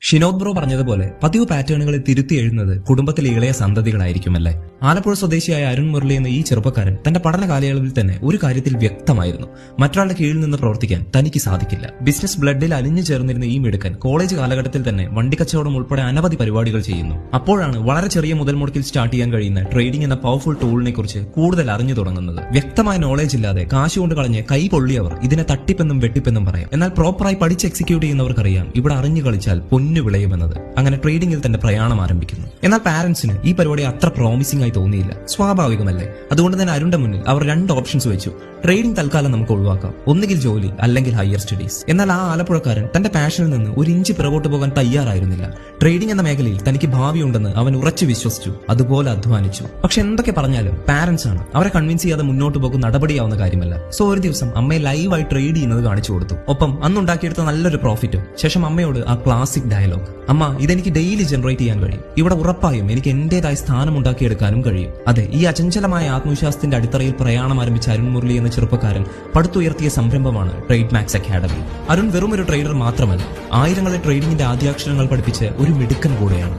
Shinod bro പറഞ്ഞതുപോലെ പതിവ് പാറ്റേണുകളെ തിരുത്തി എഴുതുന്നത് കുടുംബത്തിലെ ഇളയ സന്തതികളായിരിക്കുമല്ലേ. ആലപ്പുഴ സ്വദേശിയായ അരുൺ മുരളി എന്ന ഈ ചെറുപ്പക്കാരൻ തന്റെ പഠന കാലയളവിൽ തന്നെ ഒരു കാര്യത്തിൽ വ്യക്തമായിരുന്നു: മറ്റൊരാളുടെ കീഴിൽ നിന്ന് പ്രവർത്തിക്കാൻ തനിക്ക് സാധിക്കില്ല. ബിസിനസ് ബ്ലഡിൽ അലിഞ്ഞു ചേർന്നിരുന്ന ഈ മിടുക്കൻ കോളേജ് കാലഘട്ടത്തിൽ തന്നെ വണ്ടിക്കച്ചവടം ഉൾപ്പെടെ അനവധി പരിപാടികൾ ചെയ്യുന്നു. അപ്പോഴാണ് വളരെ ചെറിയ മുതൽ മുടക്കിൽ സ്റ്റാർട്ട് ചെയ്യാൻ കഴിയുന്ന ട്രേഡിംഗ് എന്ന പവർഫുൾ ടൂളിനെ കുറിച്ച് കൂടുതൽ അറിഞ്ഞു തുടങ്ങുന്നത്. വ്യക്തമായ നോളേജ് ഇല്ലാതെ കാശ് കൊണ്ട് കളഞ്ഞ് കൈ പൊള്ളിയവർ ഇതിനെ തട്ടിപ്പെന്നും വെട്ടിപ്പെന്നും പറയാം. എന്നാൽ പ്രോപ്പറായി പഠിച്ച് എക്സിക്യൂട്ട് ചെയ്യുന്നവർക്കറിയാം ഇവിടെ അറിഞ്ഞു കളിച്ചാൽ വിളയുമെന്നത്. അങ്ങനെ ട്രേഡിംഗിൽ തന്റെ പ്രയാണം ആരംഭിക്കുന്നു. എന്നാൽ പാരന്റ്സിന് ഈ പരിപാടി അത്ര പ്രോമിസിംഗ് ആയി തോന്നിയില്ല. സ്വാഭാവികമല്ലേ. അതുകൊണ്ട് തന്നെ അരുണിന്റെ മുന്നിൽ അവർ രണ്ട് ഓപ്ഷൻസ് വെച്ചു: ട്രേഡിംഗ് തൽക്കാലം നമുക്ക് ഒഴിവാക്കാം, ഒന്നുകിൽ ജോലി അല്ലെങ്കിൽ ഹയർ സ്റ്റഡീസ്. എന്നാൽ ആ ആലപ്പുഴക്കാരൻ തന്റെ പാഷനിൽ നിന്ന് ഒരു ഇഞ്ച് പിറകോട്ട് പോകാൻ തയ്യാറായിരുന്നില്ല. ട്രേഡിംഗ് എന്ന മേഖലയിൽ തനിക്ക് ഭാവിയുണ്ടെന്ന് അവൻ ഉറച്ചു വിശ്വസിച്ചു, അതുപോലെ അധ്വാനിച്ചു. പക്ഷെ എന്തൊക്കെ പറഞ്ഞാലും പാരന്റ്സ് ആണ്. അവരെ കൺവിൻസ് ചെയ്യാതെ മുന്നോട്ട് പോകും നടപടിയാവുന്ന കാര്യമല്ല. സോ ഒരു ദിവസം അമ്മയെ ലൈവായി ട്രേഡ് ചെയ്യുന്നത് കാണിച്ചു കൊടുത്തു. ഒപ്പം അന്നുണ്ടാക്കിയെടുത്ത നല്ലൊരു പ്രോഫിറ്റും. ശേഷം അമ്മയോട് ആ ക്ലാസിക് ഡയലോഗ്: അമ്മ, ഇതെനിക്ക് ഡെയിലി ജനറേറ്റ് ചെയ്യാൻ കഴിയും. ഇവിടെ ഉറപ്പായും എനിക്ക് എന്റേതായ സ്ഥാനം ഉണ്ടാക്കിയെടുക്കാനും കഴിയും. അതെ, ഈ അചഞ്ചലമായ ആത്മവിശ്വാസത്തിന്റെ അടിത്തറയിൽ പ്രയാണം ആരംഭിച്ച അരുൺ മുരളി എന്ന ചെറുപ്പക്കാരൻ പടുത്തുയർത്തിയ സംരംഭമാണ് ട്രേഡ് മാക്സ് അക്കാഡമി. അരുൺ വെറും ഒരു ട്രേഡർ മാത്രമല്ല, ആയിരങ്ങളെ ട്രേഡിംഗിന്റെ ആദ്യാക്ഷരങ്ങൾ പഠിപ്പിച്ച് ഒരു മിടുക്കൻ കൂടെയാണ്.